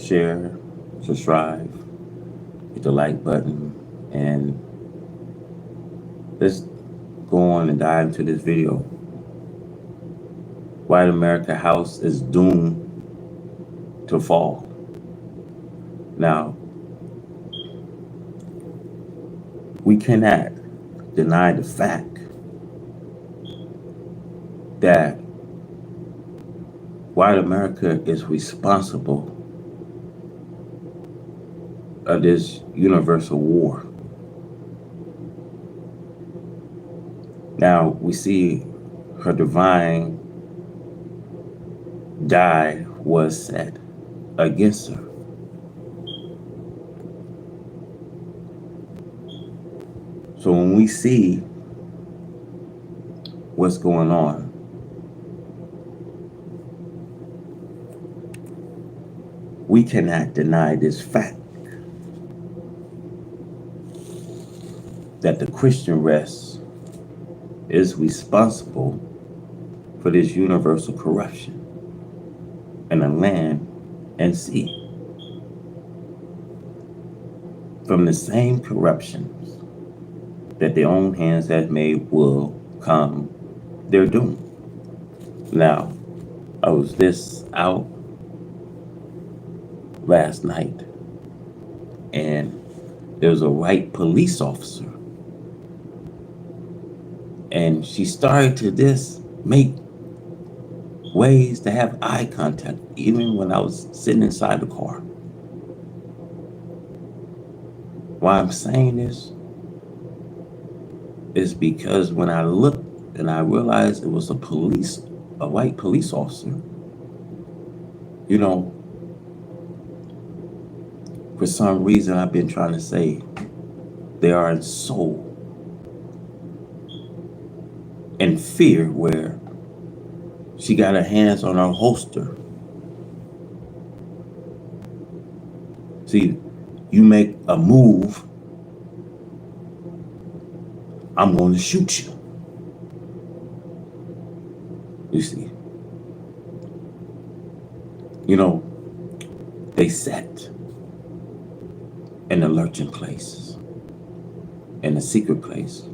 share, subscribe, hit the like button, and let's go on and dive into this video. White America House is doomed to fall. Now, we cannot deny the fact that white America is responsible of this universal war. Now, we see her divine die was set against her. So when we see what's going on, we cannot deny this fact that the Christian rest is responsible for this universal corruption in the land and sea. From the same corruptions that their own hands have made will come their doom. Now, I was this out last night, and there was a white police officer, and she started to make ways to have eye contact, even when I was sitting inside the car. Why I'm saying this is because when I looked and I realized it was a white police officer, for some reason I've been trying to say they are so in fear where she got her hands on her holster. See, you make a move, I'm going to shoot you. You see, they sat in the lurching place, in the secret place.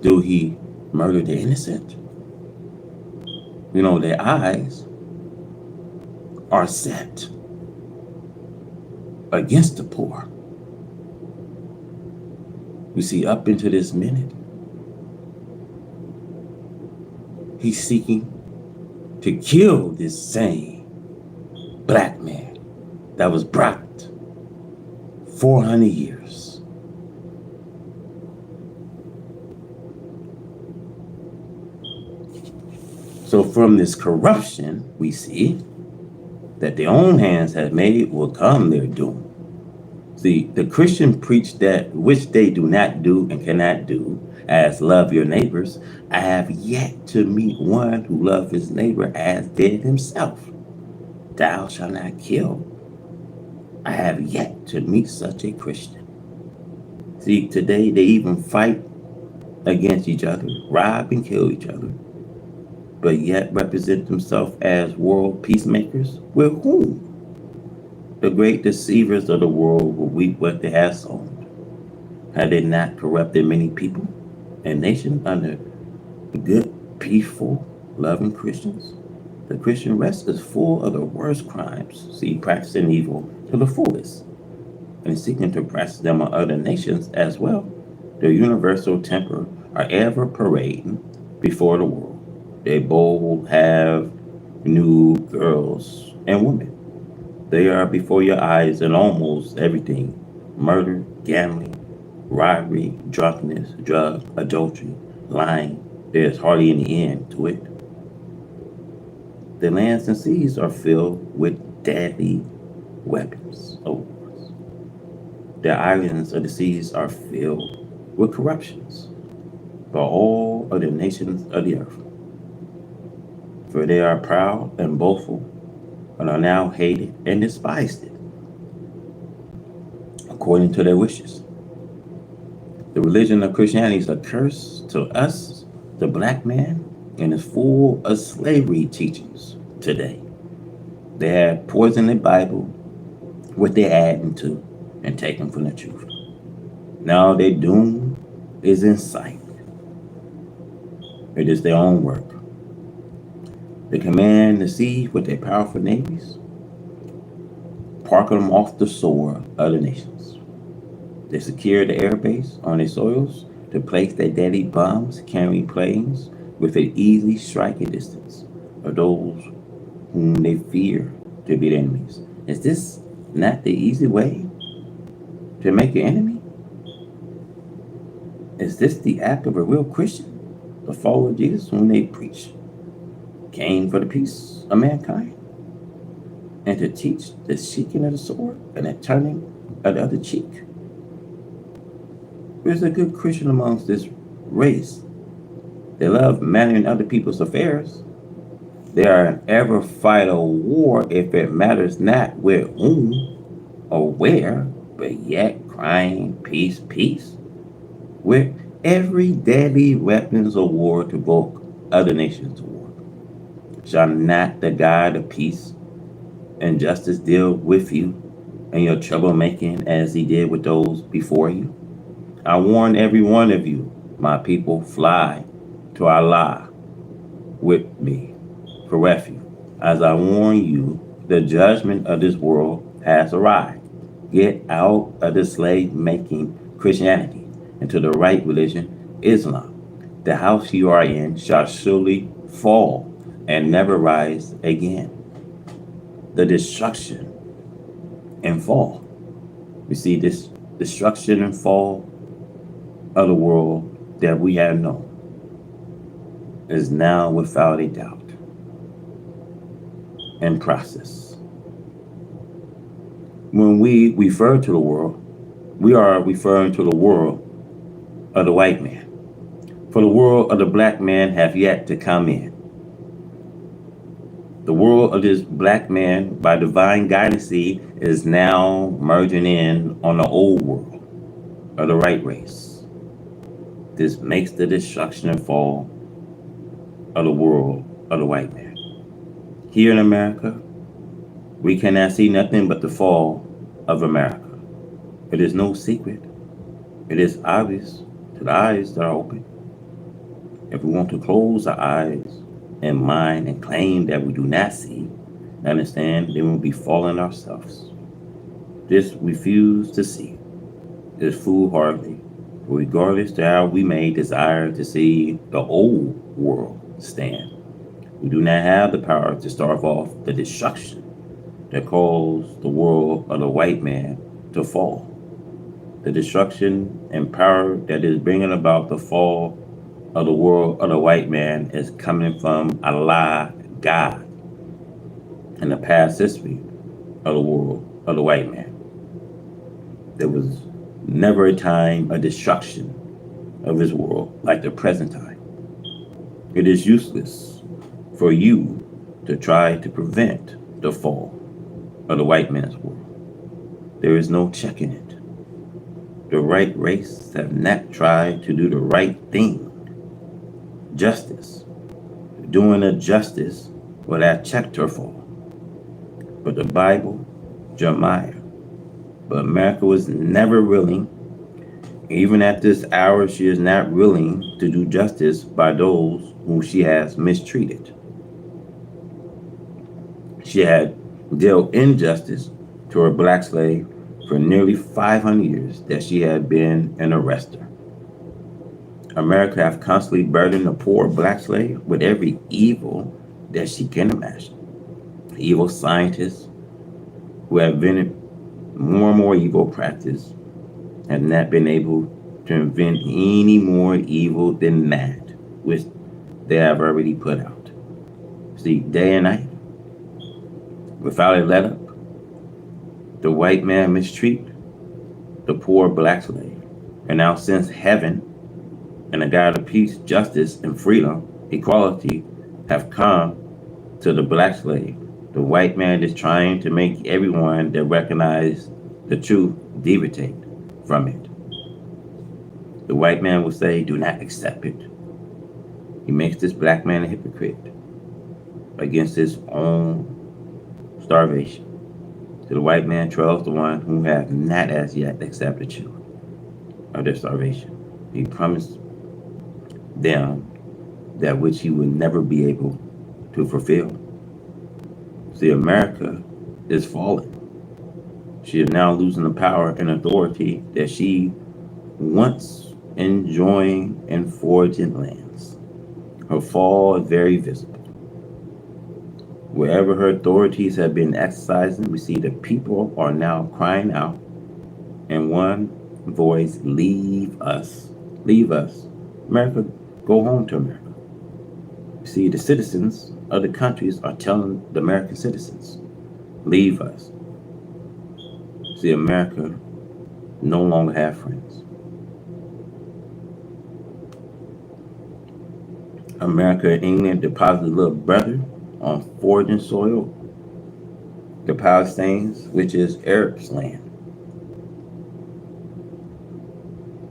Do he murder the innocent? Their eyes are set against the poor. You see, up into this minute, he's seeking to kill this same black man that was brought 400 years. So from this corruption, we see that their own hands have made will come their doom. See, the Christian preach that which they do not do and cannot do, as love your neighbors. I have yet to meet one who loved his neighbor as did himself. Thou shalt not kill. I have yet to meet such a Christian. See, today they even fight against each other, rob and kill each other, but yet represent themselves as world peacemakers. With whom? The great deceivers of the world will reap what they have sown. Had they not corrupted many people and nations under good, peaceful, loving Christians? The Christian rest is full of the worst crimes. See, practicing evil to the fullest and seeking to practice them on other nations as well. Their universal temper are ever parading before the world. They both have new girls and women. They are before your eyes in almost everything: murder, gambling, robbery, drunkenness, drugs, adultery, lying. There's hardly any end to it. The lands and seas are filled with deadly weapons of wars. The islands of the seas are filled with corruptions by all of the nations of the earth. For they are proud and boastful, and are now hated and despised according to their wishes. The religion of Christianity is a curse to us, the black man, and is full of slavery teachings today. They have poisoned the Bible what they're adding to and taking from the truth. Now their doom is in sight. It is their own work. They command the sea with their powerful navies, parking them off the shore of the nations. They secure the airbase on their soils to place their deadly bombs carrying planes within easy striking distance of those whom they fear to be their enemies. Is this not the easy way to make an enemy? Is this the act of a real Christian? The follower of Jesus whom they preach came for the peace of mankind and to teach the seeking of the sword and the turning of the other cheek. There's a good Christian amongst this race. They love managing other people's affairs. They are ever fight a war if it matters not with whom or where, but yet crying peace, peace. With every deadly weapons of war to provoke other nations to war. Shall not the God of peace and justice deal with you and your troublemaking as he did with those before you? I warn every one of you, my people, fly to Allah with me for refuge. As I warn you, the judgment of this world has arrived. Get out of the slave making Christianity into the right religion, Islam. The house you are in shall surely fall and never rise again. The destruction and fall. We see this destruction and fall of the world that we have known is now without a doubt in process. When we refer to the world, we are referring to the world of the white man. For the world of the black man have yet to come in. The world of this black man, by divine guidance, is now merging in on the old world of the right race. This makes the destruction and fall of the world of the white man. Here in America, we cannot see nothing but the fall of America. It is no secret. It is obvious to the eyes that are open. If we want to close our eyes and mind and claim that we do not see, understand, then we'll be falling ourselves. This refuse to see is foolhardy, regardless to how we may desire to see the old world stand. We do not have the power to starve off the destruction that caused the world of the white man to fall. The destruction and power that is bringing about the fall of the world of the white man is coming from Allah, God, in the past history of the world of the white man. There was never a time of destruction of his world like the present time. It is useless for you to try to prevent the fall of the white man's world. There is no checking it. The right race have not tried to do the right thing. Justice. Doing a justice without checked her fall. But the Bible, Jeremiah. But America was never willing. Even at this hour, she is not willing to do justice by those whom she has mistreated. She had dealt injustice to her black slave for nearly 500 years that she had been an arrestor. America have constantly burdened the poor black slave with every evil that she can imagine. Evil scientists who have invented more and more evil practice have not been able to invent any more evil than that which they have already put out. See, day and night, without a let up, the white man mistreat the poor black slave. And now since heaven and the God of peace, justice, and freedom, equality, have come to the black slave, the white man is trying to make everyone that recognize the truth deviate from it. The white man will say, do not accept it. He makes this black man a hypocrite against his own starvation. So the white man trusts the one who have not as yet accepted you of their salvation. He promised them that which he would never be able to fulfill. See, America is falling. She is now losing the power and authority that she once enjoying in foreign lands. Her fall is very visible. Wherever her authorities have been exercising, we see the people are now crying out in one voice, leave us. Leave us. America, go home to America. You see, the citizens of the countries are telling the American citizens, leave us. See, America no longer have friends. America and England deposited a little brother on foreign soil, the Palestinians, which is Arabs' land.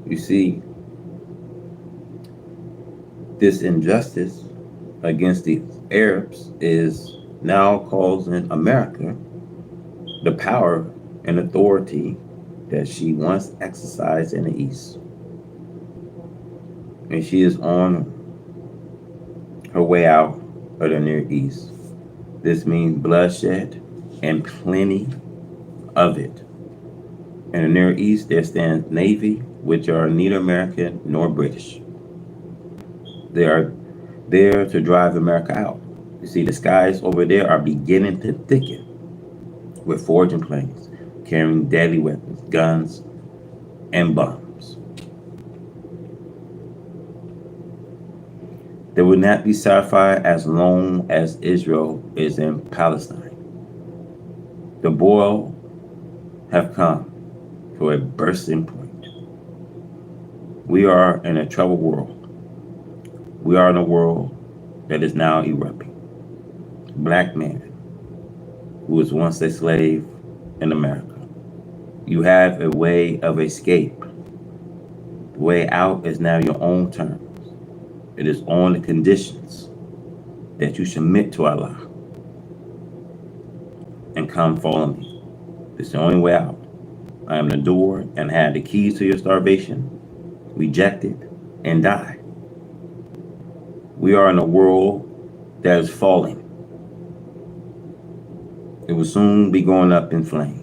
You see, this injustice against the Arabs is now causing America the power and authority that she once exercised in the East. And she is on her way out of the Near East. This means bloodshed and plenty of it. In the Near East, there stands Navy, which are neither American nor British. They are there to drive America out. You see, the skies over there are beginning to thicken with foraging planes carrying deadly weapons, guns, and bombs. They will not be satisfied as long as Israel is in Palestine. The boil have come to a bursting point. We are in a troubled world. We are in a world that is now erupting. Black man who was once a slave in America. You have a way of escape. The way out is now your own terms. It is on the conditions that you submit to Allah and come follow me. It's the only way out. I am the door and have the keys to your starvation. Reject it and die. We are in a world that is falling. It will soon be going up in flame.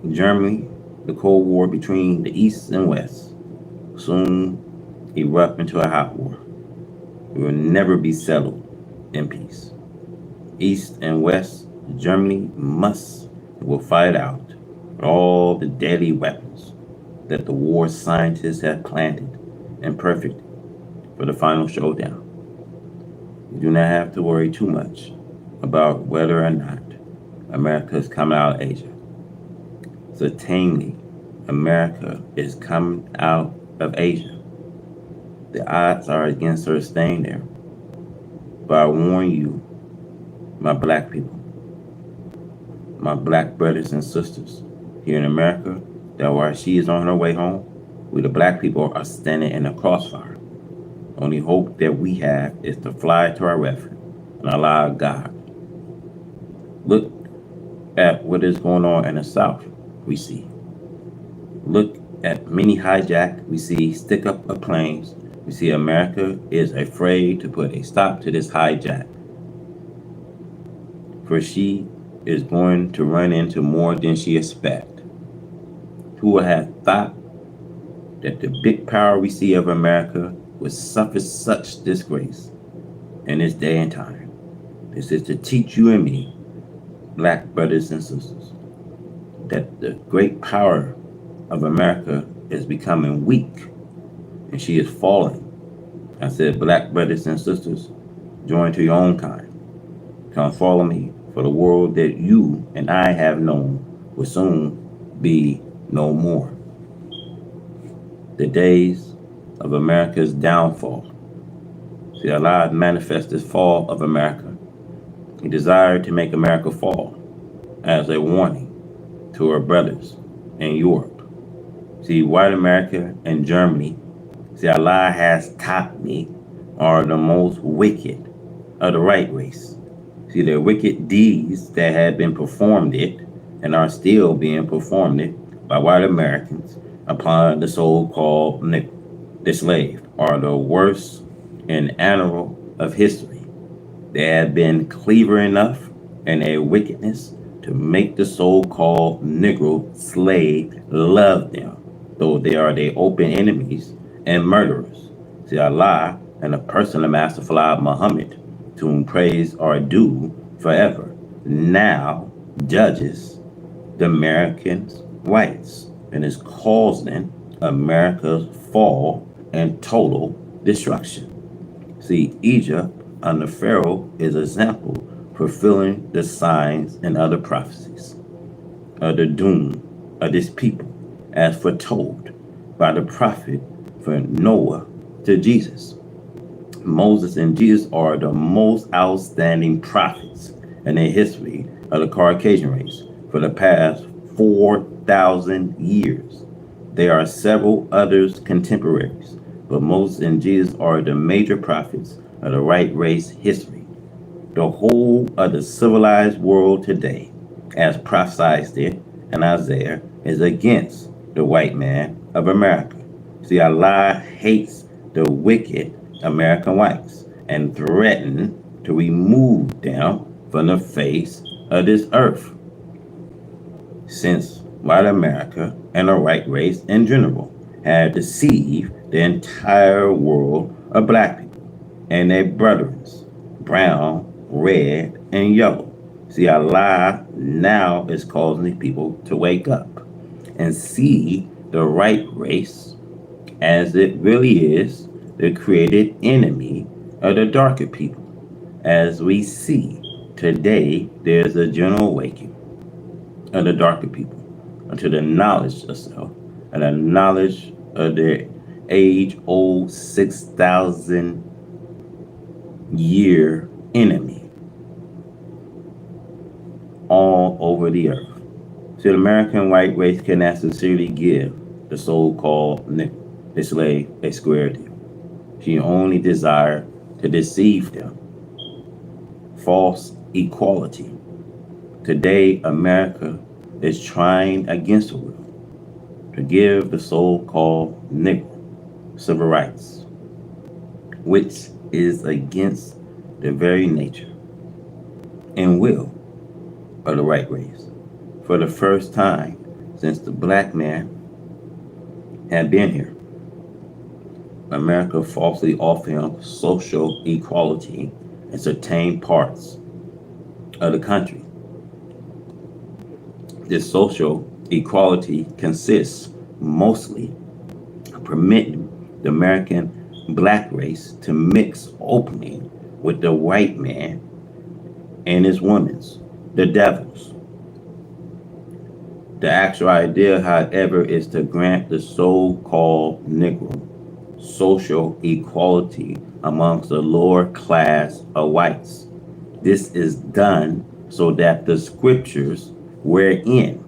In Germany, the Cold War between the East and West will soon erupt into a hot war. It will never be settled in peace. East and West, Germany will fight out with all the deadly weapons that the war scientists have planted and perfected for the final showdown. You do not have to worry too much about whether or not America is coming out of Asia. Certainly, America is coming out of Asia. The odds are against her staying there. But I warn you, my black people, my black brothers and sisters here in America, that while she is on her way home, we the black people are standing in a crossfire. Only hope that we have is to fly to our refuge and allow God. Look at what is going on in the South, we see. Look at many hijack, we see stick up of planes. We see America is afraid to put a stop to this hijack. For she is going to run into more than she expects. Who would have thought that the big power we see of America would suffer such disgrace in this day and time? This is to teach you and me, black brothers and sisters, that the great power of America is becoming weak and she is falling. I said, black brothers and sisters, join to your own kind. Come follow me, for the world that you and I have known will soon be no more. The days of America's downfall. See, Allah manifests this fall of America. He desired to make America fall as a warning to her brothers in Europe. See, white America and Germany, see, Allah has taught me, are the most wicked of the right race. See, the wicked deeds that had been performed it and are still being performed it by white Americans upon the so-called Negro, the slave, are the worst in annal of history. They have been clever enough in their wickedness to make the so-called Negro slave love them, though they are their open enemies and murderers. See, Allah and the personal Master Fard Muhammad, to whom praise are due forever, now judges the Americans whites and is causing America's fall and total destruction. See, Egypt under Pharaoh is a example fulfilling the signs and other prophecies of the doom of this people as foretold by the prophet from Noah to Jesus. Moses and Jesus are the most outstanding prophets in the history of the Caucasian race for the past 4,000 years. There are several others contemporaries, but Moses and Jesus are the major prophets of the white race history. The whole of the civilized world today, as prophesied in Isaiah, is against the white man of America. See, Allah hates the wicked American whites and threatened to remove them from the face of this earth. Since white America and the white race in general had deceived the entire world of black people and their brethren, brown, red, and yellow. See, Allah now is causing the people to wake up and see the right race as it really is, the created enemy of the darker people. As we see today, there's a general awakening of the darker people unto the knowledge of self and the knowledge of their age-old 6,000 year enemy all over the earth. So the American white race cannot sincerely give the so-called Negro, the slave, a square deal. She only desired to deceive them. False equality. Today, America is trying against the will to give the so-called Negro civil rights, which is against the very nature and will of the white race. For the first time since the black man had been here, America falsely offered him social equality in certain parts of the country. This social equality consists mostly of permitting the American black race to mix openly with the white man and his women's, the devils. The actual idea, however, is to grant the so-called Negro social equality amongst the lower class of whites. This is done so that the scriptures wherein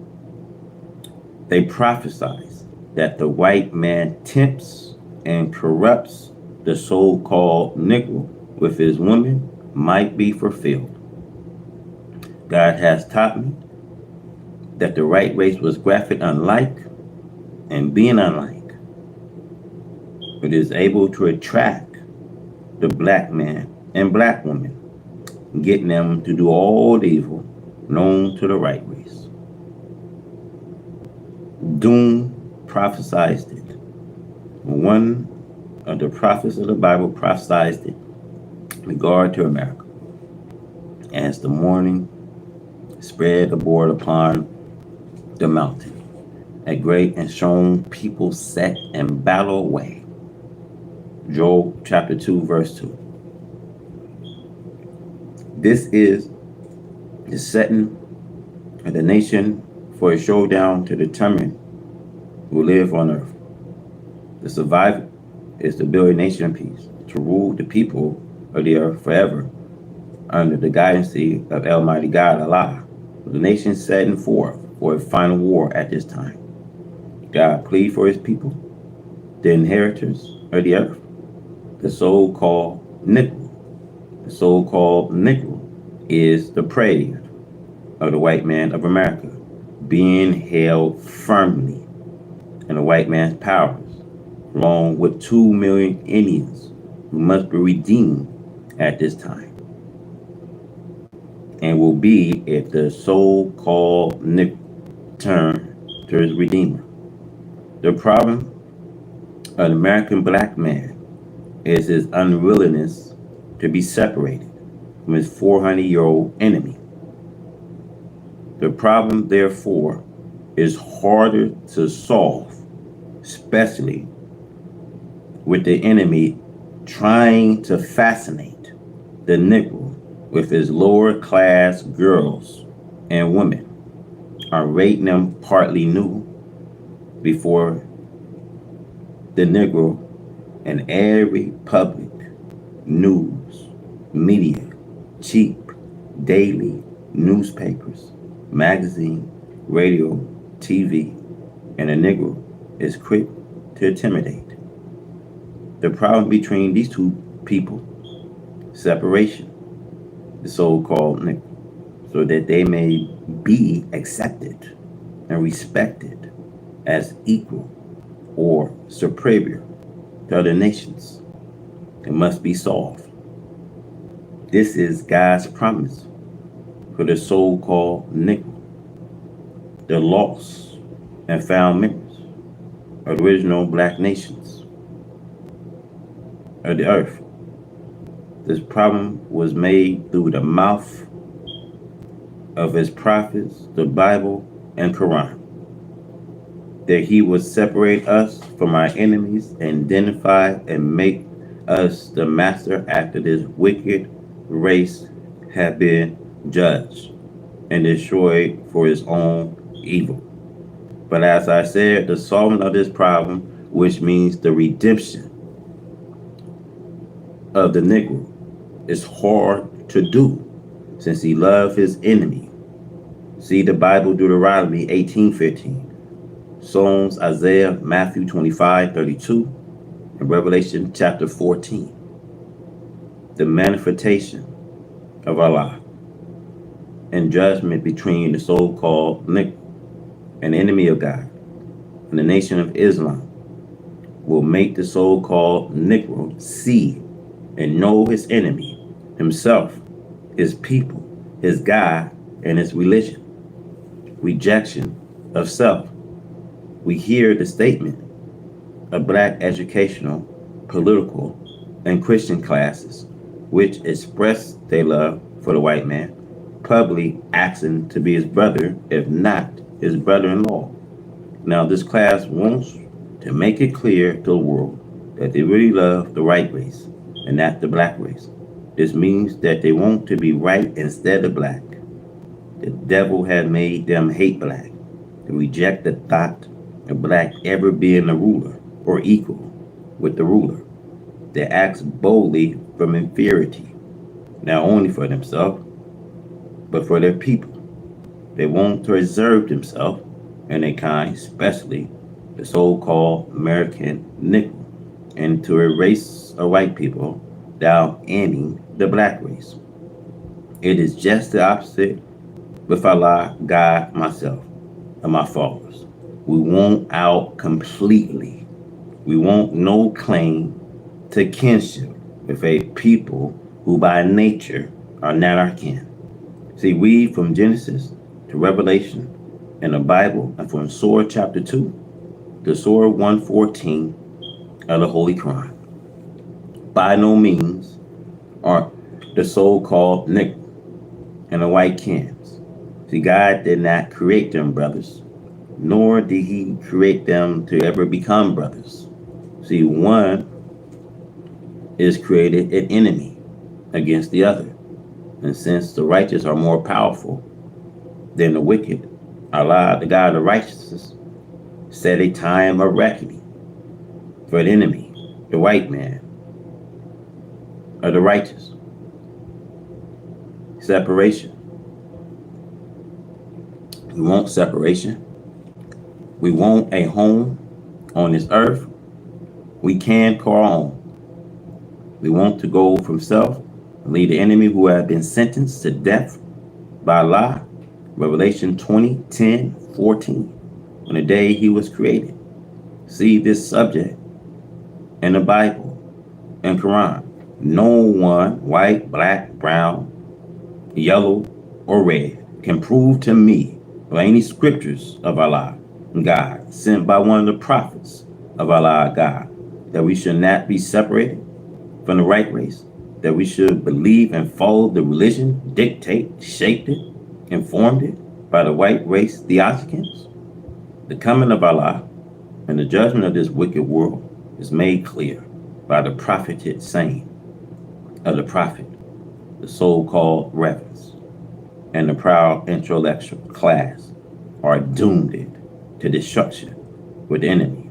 they prophesize that the white man tempts and corrupts the so-called Negro with his women might be fulfilled. God has taught me that the white race was graphic unlike, and being unlike, it is able to attract the black man and black woman, getting them to do all the evil known to the white race. Doom prophesied it. One of the prophets of the Bible prophesied it in regard to America. As the morning spread abroad upon the mountain, a great and strong people sat and battled away. Joel chapter 2, verse 2. This is the setting of the nation for a showdown to determine who will live on earth. The survivor is to build a nation of peace, to rule the people of the earth forever under the guidance of Almighty God, Allah. The nation setting forth for a final war at this time. God plead for his people, the inheritors of the earth, the so-called Negro. The so-called Negro is the praise of the white man of America being held firmly in the white man's powers, along with 2 million Indians who must be redeemed at this time, and will be if the so-called Negro turn to his Redeemer. The problem of the American black man is his unwillingness to be separated from his 400-year-old enemy. The problem, therefore, is harder to solve, especially with the enemy trying to fascinate the Negro with his lower class girls and women, are rating them partly new before the Negro and every public news, media, cheap, daily newspapers, magazine, radio, TV, and the Negro is quick to intimidate. The problem between these two people, separation, the so-called Negro, so that they may be accepted and respected as equal or superior to other nations. It must be solved. This is God's promise for the so-called Negro, the lost and found members of the original black nations of the earth. This problem was made through the mouth of his prophets, the Bible and Quran, that he would separate us from our enemies and identify and make us the master after this wicked race had been judged and destroyed for his own evil. But as I said, the solving of this problem, which means the redemption of the Negro, is hard to do since he loved his enemy. See the Bible, Deuteronomy 18:15, Psalms, Isaiah, Matthew 25:32, and Revelation chapter 14. The manifestation of Allah and judgment between the so-called Negro, an enemy of God, and the nation of Islam will make the so-called Negro see and know his enemy, himself, his people, his God, and his religion. Rejection of self. We hear the statement of black educational, political, and Christian classes which express their love for the white man, publicly asking to be his brother, if not his brother-in-law. Now, this class wants to make it clear to the world that they really love the white race and not the black race. This means that they want to be right instead of black. The devil had made them hate black, to reject the thought of black ever being a ruler or equal with the ruler. They acts boldly from inferiority, not only for themselves, but for their people. They want to reserve themselves and their kind, especially the so-called American Negro, and to erase a white people without ending the black race. It is just the opposite with Allah, God, myself, and my followers. We want out completely. We want no claim to kinship with a people who by nature are not our kin. See, we from Genesis to Revelation in the Bible, and from Surah chapter 2 to Surah 114 of the Holy Quran, by no means are the so-called Negro and the white kins. See, God did not create them brothers, nor did he create them to ever become brothers. See, one is created an enemy against the other. And since the righteous are more powerful than the wicked, Allah, the God of righteousness, set a time of reckoning for the enemy, the white man, of the righteous. Separation. We want separation. We want a home on this earth we can call home. We want to go from self lead the enemy who had been sentenced to death by Allah. Revelation 20:10-14. On the day he was created. See this subject in the Bible and Quran. No one, white, black, brown, yellow, or red, can prove to me by any scriptures of Allah, God, sent by one of the prophets of Allah, God, that we should not be separated from the right race, that we should believe and follow the religion, dictate, shaped it, informed it by the white race theologians. The coming of Allah and the judgment of this wicked world is made clear by the propheted saying of the prophet, the so-called reverends, and the proud intellectual class are doomed to destruction with the enemy,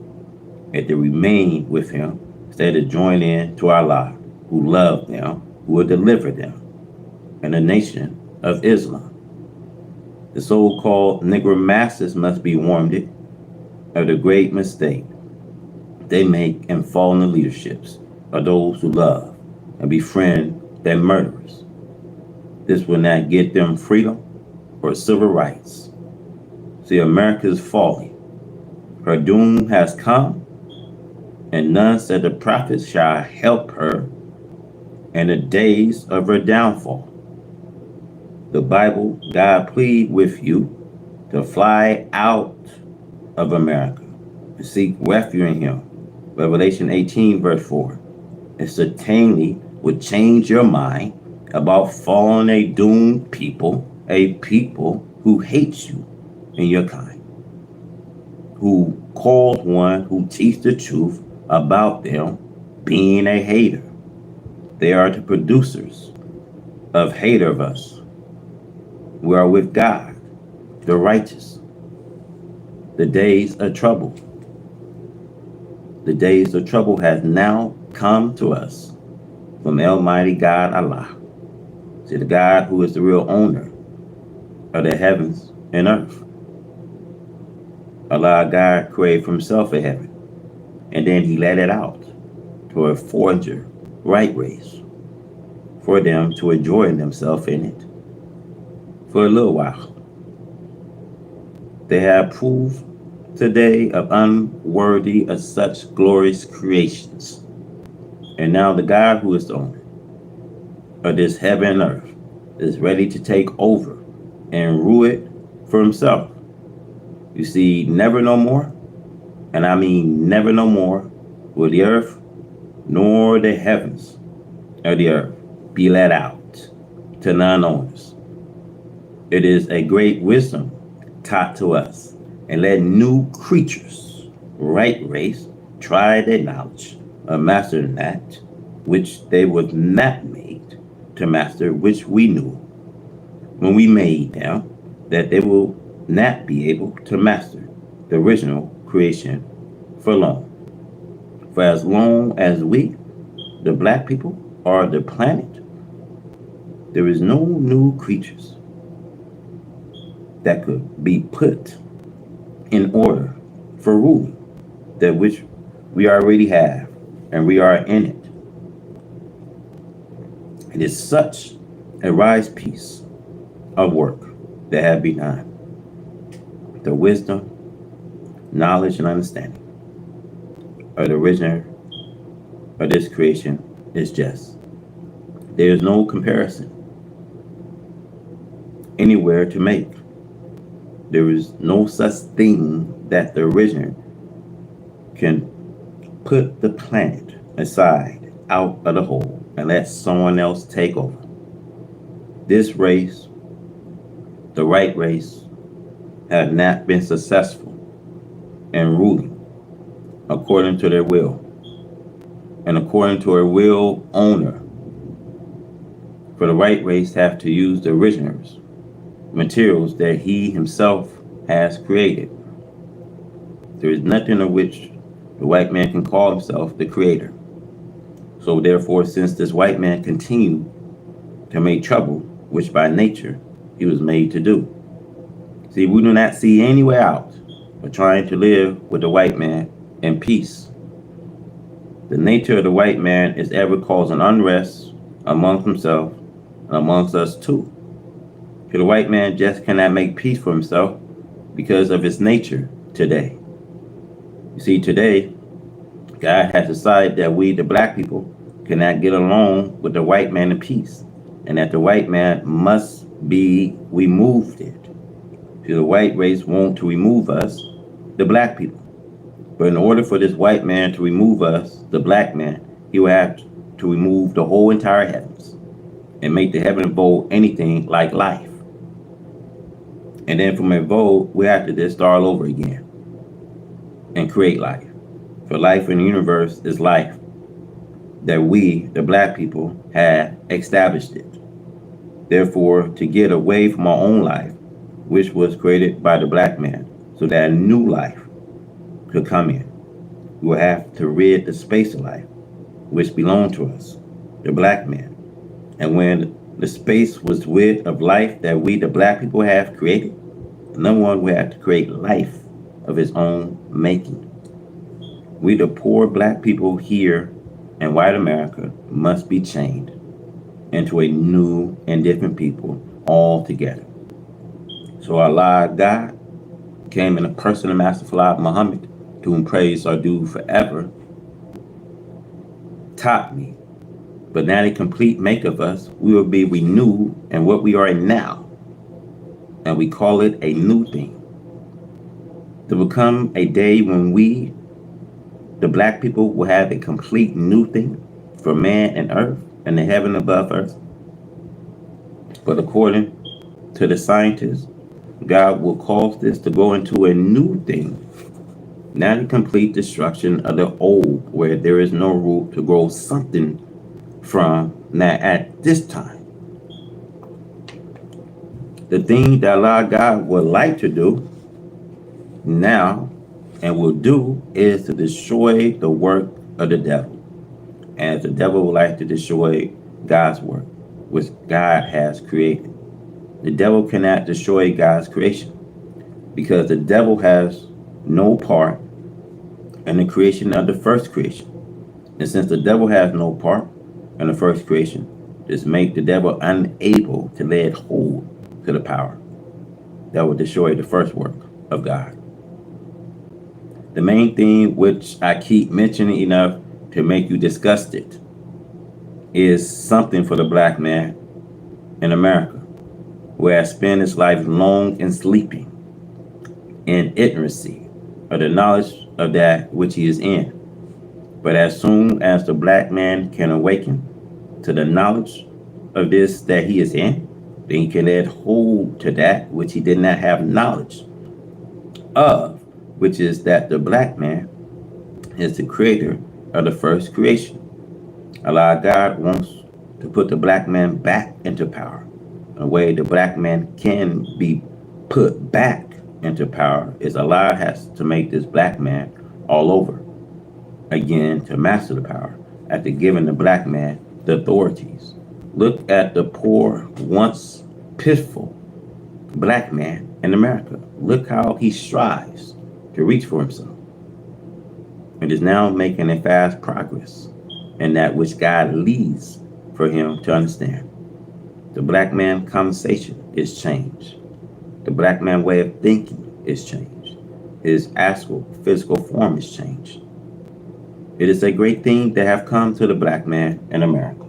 if they remain with him instead of join in to Allah, who love them, who will deliver them, and the nation of Islam. The so-called Negro masses must be warned of the great mistake they make in following the leaderships of those who love and befriend their murderers. This will not get them freedom or civil rights. See, America is falling. Her doom has come, and none said the prophets shall help her in the days of her downfall. The Bible, God plead with you to fly out of America and seek refuge in him. Revelation 18:4. It certainly would change your mind about following a doomed people, a people who hates you and your kind, who called one who teach the truth about them being a hater. They are the producers of hater of us. We are with God, the righteous. The days of trouble. The days of trouble has now come to us from Almighty God Allah. See, the God who is the real owner of the heavens and earth. Allah, God, created for himself a heaven, and then he let it out to a foreigner right race for them to enjoy themselves in it for a little while. They have proved today of unworthy of such glorious creations. And now the God who is the owner of this heaven and earth is ready to take over and rule it for himself. You see, never no more, and I mean never no more, will the earth nor the heavens of the earth be let out to non-owners. It is a great wisdom taught to us, and let new creatures, right race, try their knowledge of mastering that which they was not made to master, which we knew when we made them, that they will not be able to master the original creation for long. For as long as we, the black people, are the planet, there is no new creatures that could be put in order for ruling that which we already have, and we are in it. It is such a wise piece of work that have been done. The wisdom, knowledge, and understanding of the originator of this creation is just. There is no comparison anywhere to make. There is no such thing that the originator can put the planet aside out of the hole and let someone else take over. This race, the right race, have not been successful in ruling according to their will and according to a will owner. For the right race have to use the originators, materials that he himself has created. There is nothing of which the white man can call himself the creator. So therefore, since this white man continued to make trouble, which by nature he was made to do. See, we do not see any way out of trying to live with the white man in peace. The nature of the white man is ever causing unrest amongst himself and amongst us too. For the white man just cannot make peace for himself because of his nature today. You see, today, God has decided that we, the black people, cannot get along with the white man in peace, and that the white man must be removed. The white race want to remove us, the black people. But in order for this white man to remove us, the black man, he will have to remove the whole entire heavens and make the heaven void anything like life. And then from a void, we have to just start all over again and create life. For life in the universe is life that we, the black people, have established it. Therefore, to get away from our own life, which was created by the black man, so that a new life could come in, we will have to rid the space of life, which belonged to us, the black man. And when the space was rid of life that we, the black people, have created, no one will have to create life of his own making. We, the poor black people here in white America, must be chained into a new and different people altogether. So Allah, God, came in the person of Master Fard Muhammad, to whom praise are due forever, taught me. But now the complete make of us, we will be renewed in what we are in now. And we call it a new thing. To become a day when we, the black people, will have a complete new thing for man and earth and the heaven above earth. But according to the scientists, God will cause this to go into a new thing. Not a complete destruction of the old, where there is no root to grow something from. Now at this time, the thing that Allah God would like to do now and will do is to destroy the work of the devil. And the devil would like to destroy God's work, which God has created. The devil cannot destroy God's creation because the devil has no part in the creation of the first creation. And since the devil has no part in the first creation, this makes the devil unable to lay hold to the power that will destroy the first work of God. The main thing which I keep mentioning enough to make you disgusted is something for the black man in America, where I spend his life long in sleeping, in ignorancy of the knowledge of that which he is in. But as soon as the black man can awaken to the knowledge of this that he is in, then he can lay hold to that which he did not have knowledge of, which is that the black man is the creator of the first creation. Allah God wants to put the black man back into power. A way the black man can be put back into power is Allah has to make this black man all over again to master the power after giving the black man the authorities. Look at the poor, once pitiful black man in America. Look how he strives to reach for himself. It is now making a fast progress in that which God leads for him to understand. The black man conversation is changed. The black man way of thinking is changed. His actual physical form is changed. It is a great thing to have come to the black man in America.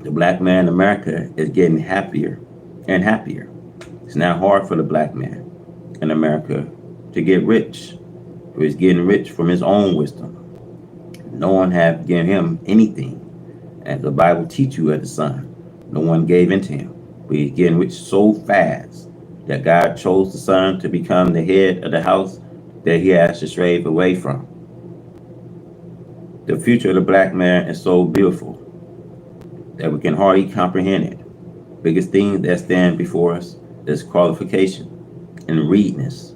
The black man in America is getting happier and happier. It's not hard for the black man in America to get rich. He's getting rich from his own wisdom. No one have given him anything. As the Bible teach you as a son, no one gave into him. But he's getting rich so fast that God chose the son to become the head of the house that he has to stray away from. The future of the black man is so beautiful that we can hardly comprehend it. Biggest thing that stand before us is qualification and readiness.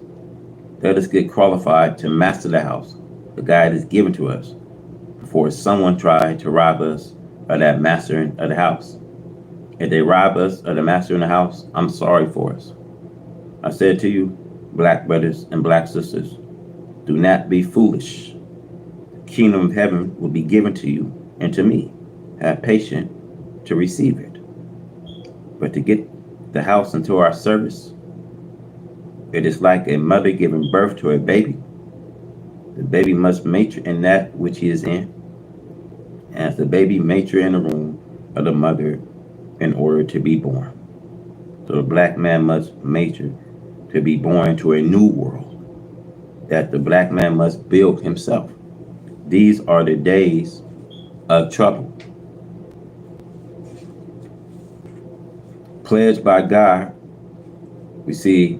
Let us get qualified to master the house the God is given to us before someone tried to rob us of that mastering of the house. If they rob us of the master in the house, I'm sorry for us. I said to you, black brothers and black sisters, do not be foolish. The kingdom of heaven will be given to you and to me. have patience to receive it. But to get the house into our service, it is like a mother giving birth to a baby. The baby must mature in that which he is in, as the baby mature in the womb of the mother in order to be born. So the black man must mature to be born into a new world that the black man must build himself. These are the days of trouble, pledged by God. We see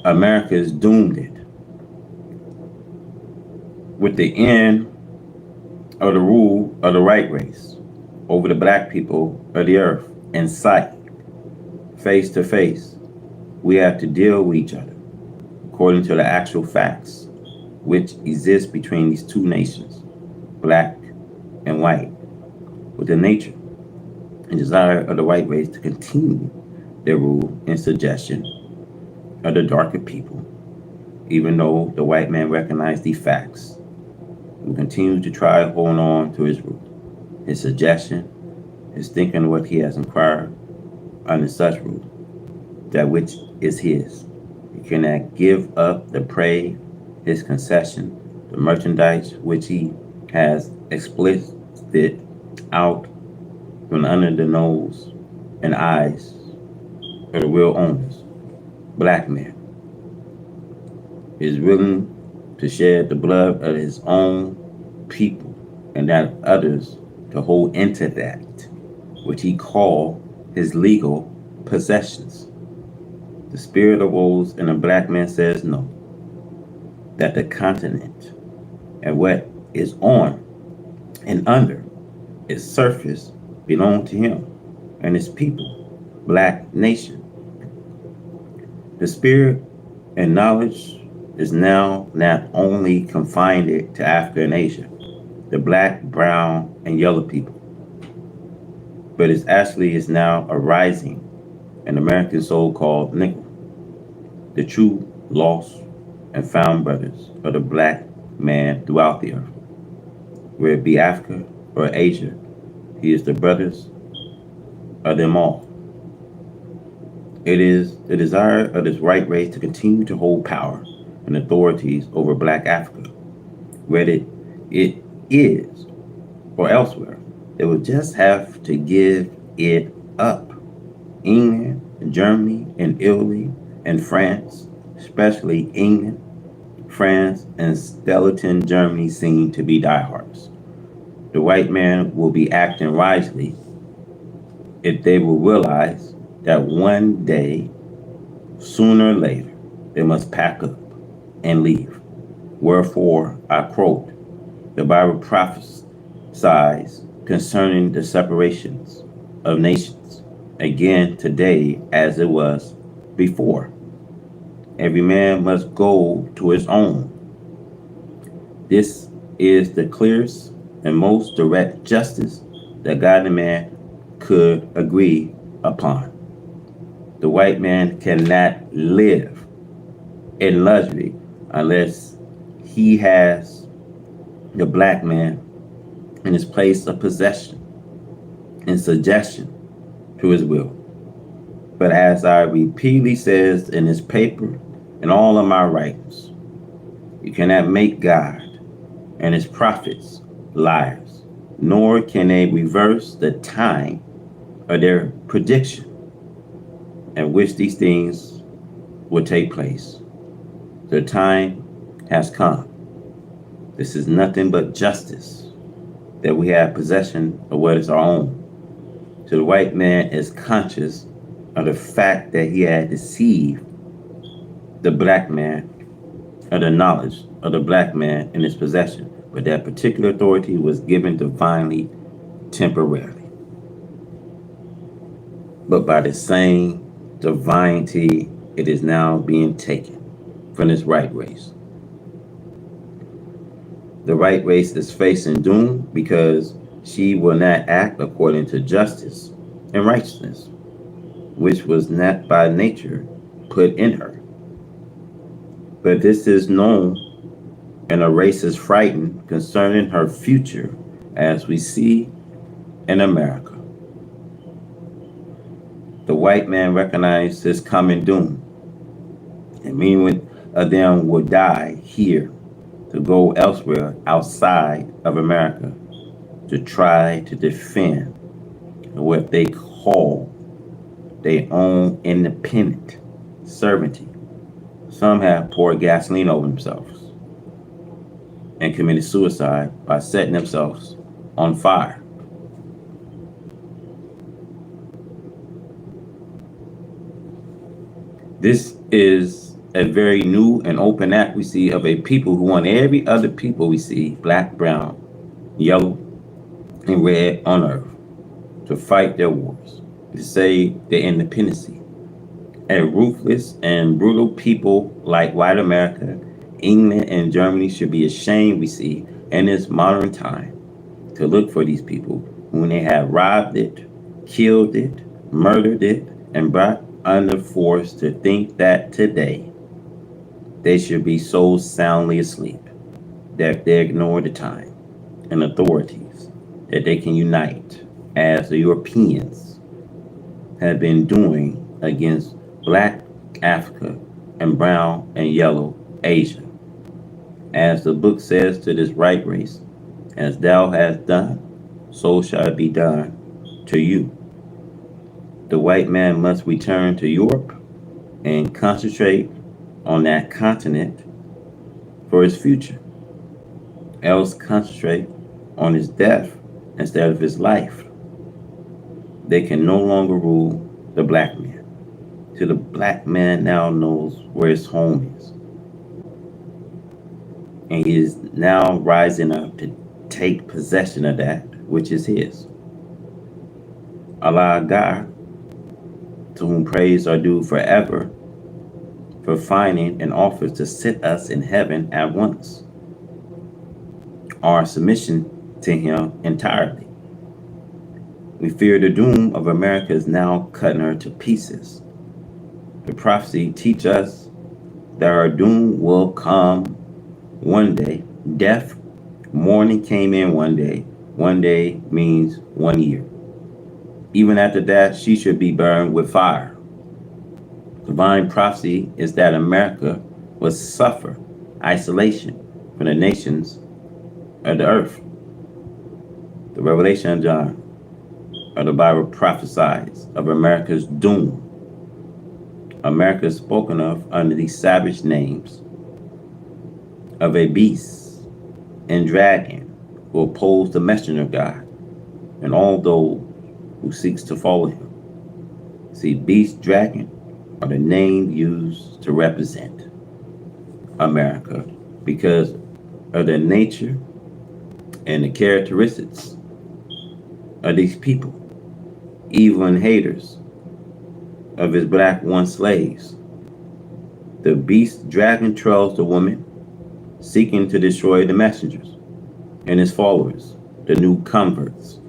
America is doomed it with the end of the rule of the white race over the black people of the earth in sight, face to face. We have to deal with each other according to the actual facts which exist between these two nations, black and white, with the nature and desire of the white race to continue their rule and suggestion of the darker people, even though the white man recognized these facts. We continue to try to hold on to his rule, his suggestion, his thinking of what he has inquired under such rule, that which is his. He cannot give up the prey, his concession, the merchandise which he has explicit out from under the nose and eyes of the real owners. Black man is willing to shed the blood of his own people and that of others to hold into that which he called his legal possessions. The spirit of woes in the black man says no, that the continent and what is on and under its surface belong to him and his people, black nation. The spirit and knowledge is now not only confined to Africa and Asia, the black, brown, and yellow people, but it actually is now arising in American so-called Negro, the true lost and found brothers of the black man throughout the earth. Whether it be Africa or Asia, he is the brothers of them all. It is the desire of this white race to continue to hold power and authorities over black Africa, whether it is or elsewhere. They will just have to give it up. England, Germany, and Italy, and France, especially England, France, and skeleton Germany seem to be diehards. The white man will be acting wisely if they will realize that one day, sooner or later, they must pack up and leave. Wherefore, I quote, the Bible prophesies concerning the separations of nations, again today as it was before. Every man must go to his own. This is the clearest and most direct justice that God and man could agree upon. The white man cannot live in luxury unless he has the black man in his place of possession and suggestion to his will. But as I repeatedly says in this paper and all of my writings, you cannot make God and his prophets liars, nor can they reverse the time of their prediction in which these things will take place. The time has come. This is nothing but justice, that we have possession of what is our own. So the white man is conscious of the fact that he had deceived the black man of the knowledge of the black man in his possession, but that particular authority was given divinely, temporarily. But by the same divinity, it is now being taken from this right race. The right race is facing doom because she will not act according to justice and righteousness, which was not by nature put in her. But this is known, and a race is frightened concerning her future, as we see in America. The white man recognized his coming doom, and many of them would die here to go elsewhere outside of America to try to defend what they call their own independent sovereignty. Some have poured gasoline over themselves and committed suicide by setting themselves on fire. This is a very new and open act we see of a people who want every other people we see, black, brown, yellow, and red on earth, to fight their wars, to save their independence. A ruthless and brutal people like white America, England, and Germany should be ashamed, we see, in this modern time, to look for these people when they have robbed it, killed it, murdered it, and brought under force, to think that today they should be so soundly asleep that they ignore the time and authorities that they can unite as the Europeans have been doing against black Africa and brown and yellow Asia. As the book says to this right race, as thou hast done, so shall it be done to you. The white man must return to Europe and concentrate on that continent for his future, else concentrate on his death instead of his life. They can no longer rule the black man. So the black man now knows where his home is. And he is now rising up to take possession of that which is his. Allah God, to whom praise are due forever, for finding an offer to sit us in heaven at once. Our submission to him entirely. We fear the doom of America is now cutting her to pieces. The prophecy teach us that our doom will come one day. Death, mourning came in one day. One day means 1 year. Even after that, she should be burned with fire. Divine prophecy is that America will suffer isolation from the nations of the earth. The Revelation of John of the Bible prophesies of America's doom. America is spoken of under these savage names of a beast and dragon who oppose the messenger of God and all those who seeks to follow him. See, beast, dragon are the name used to represent America because of the nature and the characteristics of these people, evil and haters of his black one slaves. The beast dragon trails the woman, seeking to destroy the messengers and his followers, the new converts.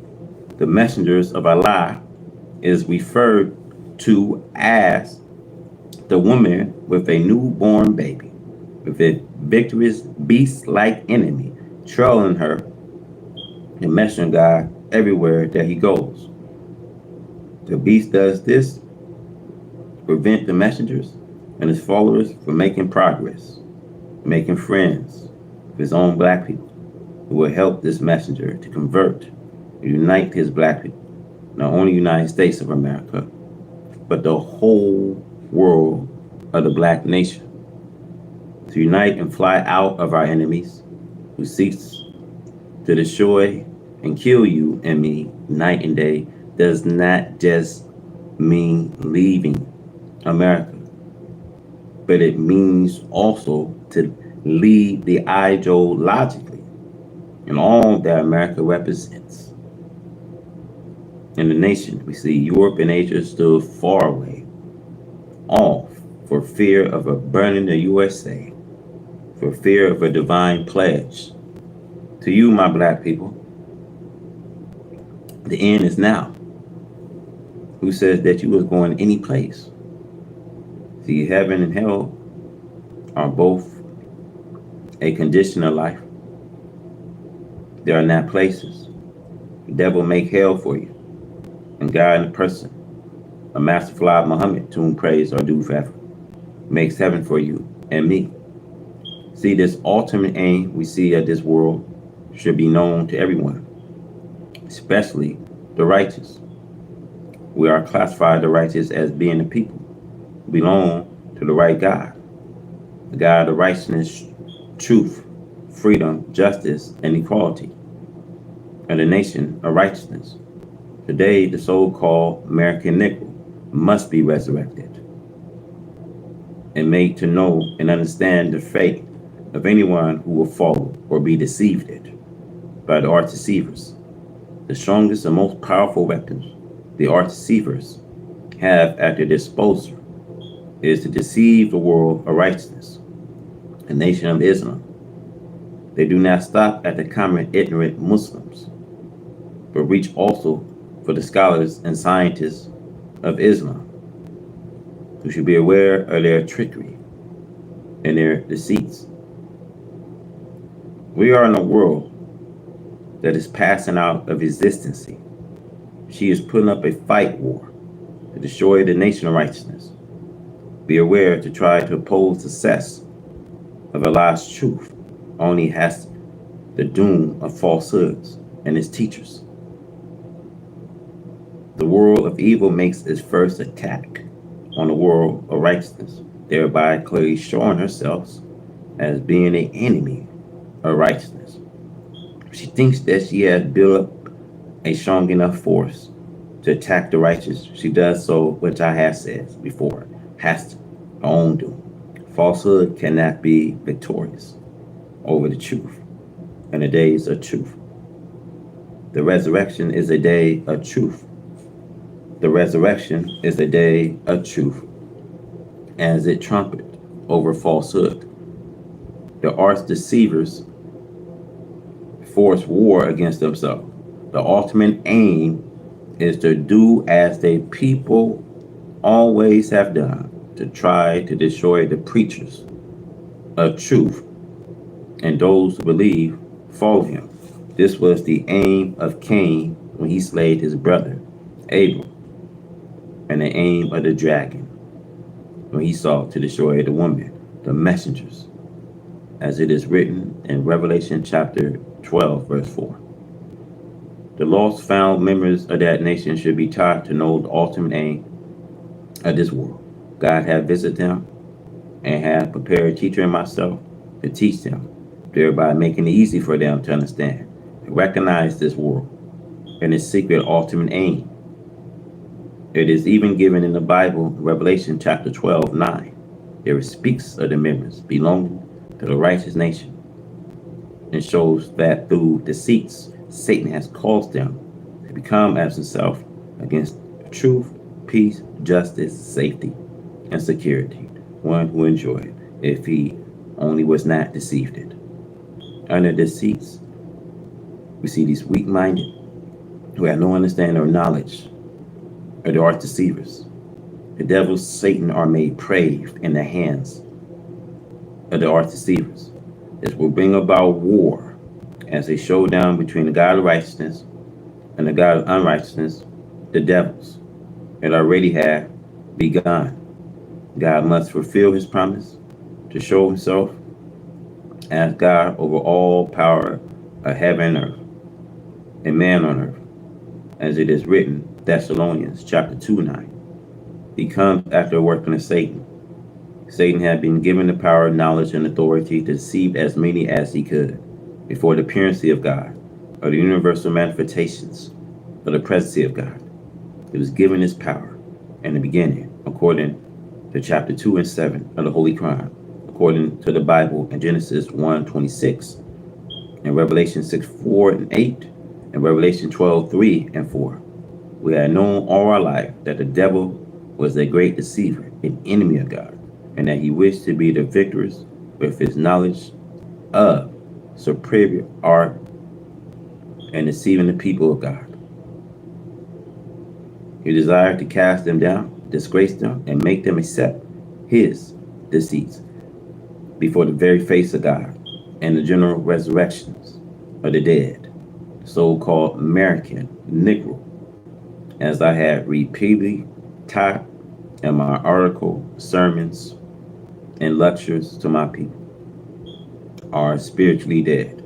The messengers of Allah is referred to as the woman with a newborn baby, with a victorious beast-like enemy trailing her, the messenger of God, everywhere that he goes. The beast does this to prevent the messengers and his followers from making progress, making friends with his own black people who will help this messenger to convert, unite his black people, not only United States of America, but the whole world of the black nation, to unite and fly out of our enemies who seeks to destroy and kill you and me night and day does not just mean leaving America, but it means also to leave the ideologically in all that America represents. In the nation, we see Europe and Asia stood far away, off for fear of a burning the USA, for fear of a divine pledge. To you, my black people, the end is now. Who says that you was going any place? See, heaven and hell are both a condition of life. They are not places. The devil make hell for you, and God in a person, a master fly Muhammad, to whom praise are due forever, makes heaven for you and me. See, this ultimate aim we see of this world should be known to everyone, especially the righteous. We are classified the righteous as being the people who belong to the right God, the God of righteousness, truth, freedom, justice, and equality, and the nation of righteousness. Today, the so-called American Negro must be resurrected and made to know and understand the fate of anyone who will fall or be deceived by the arch deceivers. The strongest and most powerful weapons the arch deceivers have at their disposal is to deceive the world of righteousness, the nation of Islam. They do not stop at the common ignorant Muslims, but reach also for the scholars and scientists of Islam, who should be aware of their trickery and their deceits. We are in a world that is passing out of existence. She is putting up a fight war to destroy the nation of righteousness. Be aware to try to oppose the success of Allah's truth only has the doom of falsehoods and its teachers. The world of evil makes its first attack on the world of righteousness, thereby clearly showing herself as being an enemy of righteousness. She thinks that she has built up a strong enough force to attack the righteous. She does so, which I have said before, has her own doom. Falsehood cannot be victorious over the truth in the days of truth. The resurrection is a day of truth. The resurrection is a day of truth, as it trumpet over falsehood. The arch deceivers force war against themselves. The ultimate aim is to do as the people always have done, to try to destroy the preachers of truth and those who believe follow him. This was the aim of Cain when he slayed his brother Abel, and the aim of the dragon when he sought to destroy the woman, the messengers, as it is written in Revelation chapter 12, verse 4. The lost found members of that nation should be taught to know the ultimate aim of this world. God hath visited them and hath prepared a teacher in myself to teach them, thereby making it easy for them to understand and recognize this world and its secret ultimate aim. It is even given in the Bible, Revelation chapter 12, 9. There it speaks of the members belonging to the righteous nation and shows that through deceits, Satan has caused them to become as himself against truth, peace, justice, safety, and security, one who enjoyed if he only was not deceived it. Under deceits, we see these weak-minded who have no understanding or knowledge of the arch deceivers. The devil, Satan, are made prey in the hands of the arch deceivers. This will bring about war as a showdown between the God of righteousness and the God of unrighteousness, the devils. It already have begun. God must fulfill his promise to show himself as God over all power of heaven and earth and man on earth, as it is written, Thessalonians chapter 2, 9. He comes after the working of Satan. Satan had been given the power, knowledge, and authority to deceive as many as he could before the appearance of God, or the universal manifestations of the presence of God. It was given his power in the beginning, according to chapter 2 and 7 of the Holy Quran, according to the Bible in Genesis 1:26, and Revelation 6:4 and 8, and Revelation 12:3 and 4. We have known all our life that the devil was a great deceiver, an enemy of God, and that he wished to be the victors with his knowledge of superior art and deceiving the people of God. He desired to cast them down, disgrace them, and make them accept his deceits before the very face of God and the general resurrections of the dead. so-called American Negro, as I had repeatedly taught in my article, sermons, and lectures to my people, are spiritually dead.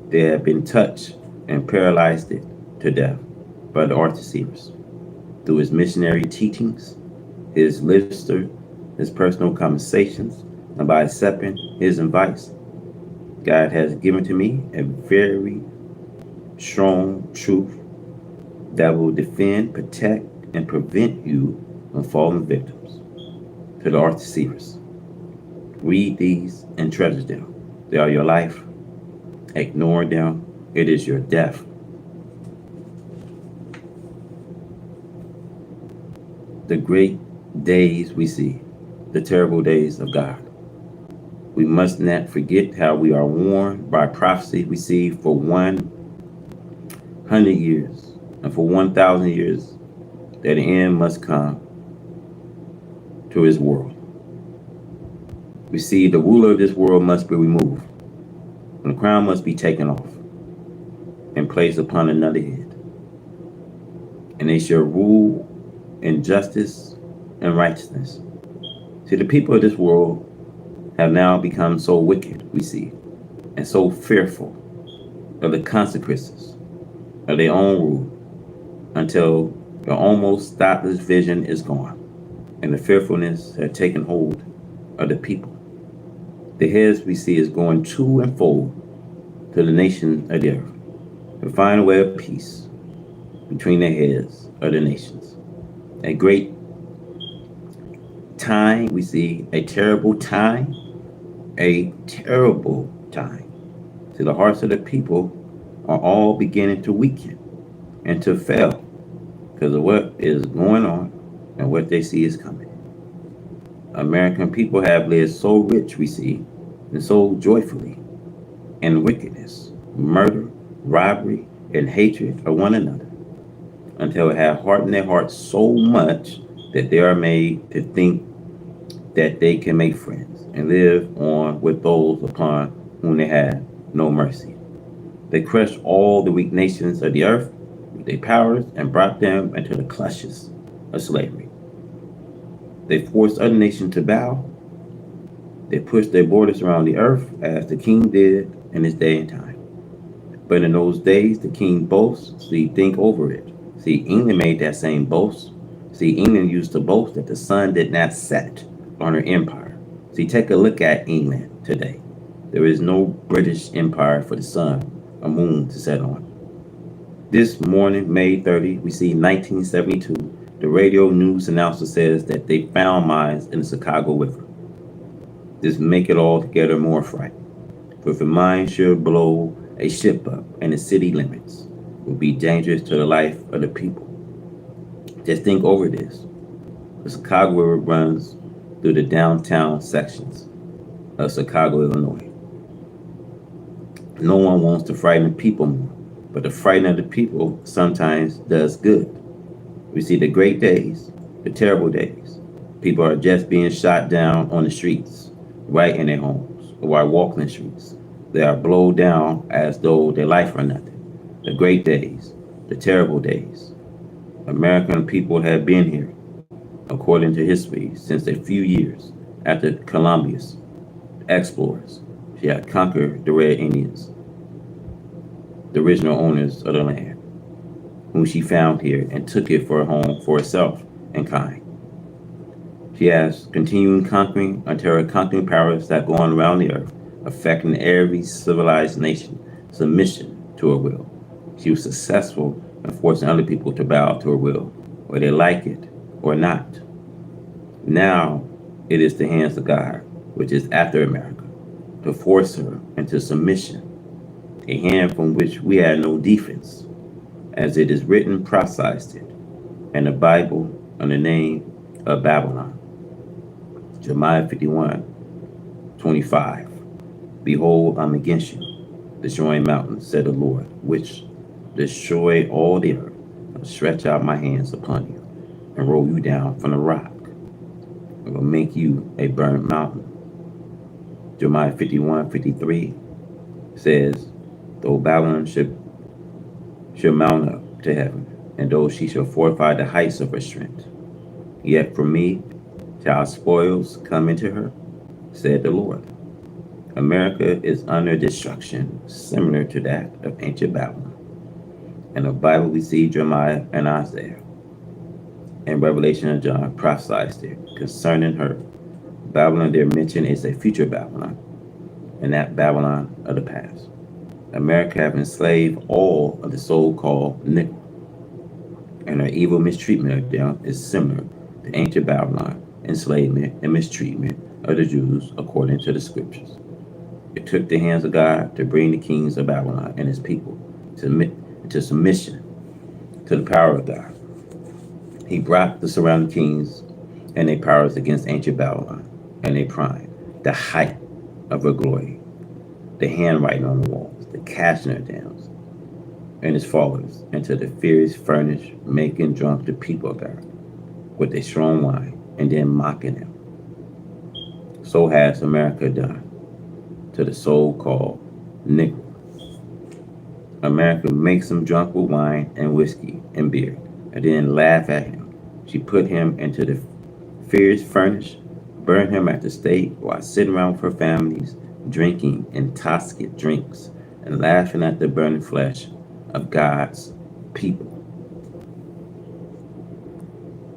They have been touched and paralyzed it to death by the Arthur Seers through his missionary teachings, his literature, his personal conversations, and by accepting his advice. God has given to me a very strong truth that will defend, protect, and prevent you from falling victims to the Arthur Seers. Read these and treasure them. They are your life. Ignore them. It is your death. The great days we see, the terrible days of God. We must not forget how we are warned by prophecy we see for 100 years and for 1,000 years that the end must come to his world. We see the ruler of this world must be removed, and the crown must be taken off and placed upon another head. And they shall rule in justice and righteousness. See, the people of this world have now become so wicked, we see, and so fearful of the consequences of their own rule until the almost stopless vision is gone and the fearfulness has taken hold of the people. The heads we see is going to and fro to the nation of the earth to find a way of peace between the heads of the nations. A great time, we see a terrible time, a terrible time. See, the hearts of the people are all beginning to weaken and to fail because of what is going on and what they see is coming. American people have lived so rich, we see, and so joyfully in wickedness, murder, robbery, and hatred of one another, until it have hardened their hearts so much that they are made to think that they can make friends and live on with those upon whom they have no mercy. They crushed all the weak nations of the earth with their powers and brought them into the clutches of slavery. They forced other nations to bow. They pushed their borders around the earth as the king did in his day and time. But in those days, the king boasts, see, think over it. See, England made that same boast. See, England used to boast that the sun did not set on her empire. See, take a look at England today. There is no British empire for the sun or moon to set on. This morning, May 30, we see 1972, the radio news announcer says that they found mines in the Chicago River. This make it all together more frightening. For if a mine should blow a ship up in the city limits, it would be dangerous to the life of the people. Just think over this. The Chicago River runs through the downtown sections of Chicago, Illinois. No one wants to frighten people more, but the frightening of the people sometimes does good. We see the great days, the terrible days. People are just being shot down on the streets, right in their homes, or while walking the streets. They are blown down as though their life were nothing. The great days, the terrible days. American people have been here, according to history, since a few years after Columbus, explorers, she had conquered the Red Indians, the original owners of the land, whom she found here and took it for a home for herself and kind. She has continued conquering until her conquering powers that go on around the earth, affecting every civilized nation submission to her will. She was successful in forcing other people to bow to her will, whether they like it or not. Now it is the hands of God, which is after America, to force her into submission, a hand from which we had no defense, as it is written, prophesied it in the Bible on the name of Babylon. Jeremiah 51:25. Behold, I'm against you, destroying mountains, said the Lord, which destroy all the earth. I'll stretch out my hands upon you and roll you down from the rock. I will make you a burnt mountain. Jeremiah 51:53 says, though Babylon should shall mount up to heaven, and though she shall fortify the heights of her strength. Yet from me shall spoils come into her, said the Lord. America is under destruction similar to that of ancient Babylon. In the Bible, we see Jeremiah and Isaiah and Revelation of John prophesies there concerning her. Babylon they're mentioned is a future Babylon, and that Babylon of the past. America have enslaved all of the so-called Negro, and her evil mistreatment of them is similar to ancient Babylon enslavement and mistreatment of the Jews according to the scriptures. It took the hands of God to bring the kings of Babylon and his people to submission to the power of God. He brought the surrounding kings and their powers against ancient Babylon and their prime, the height of her glory, the handwriting on the walls, the casting of downs, and his followers into the fierce furnace, making drunk the people of God with their strong wine and then mocking them. So has America done to the so-called Negro. America makes him drunk with wine and whiskey and beer, and then laugh at him. She put him into the fierce furnace, burned him at the stake while sitting around with her families, drinking intoxicant drinks and laughing at the burning flesh of God's people.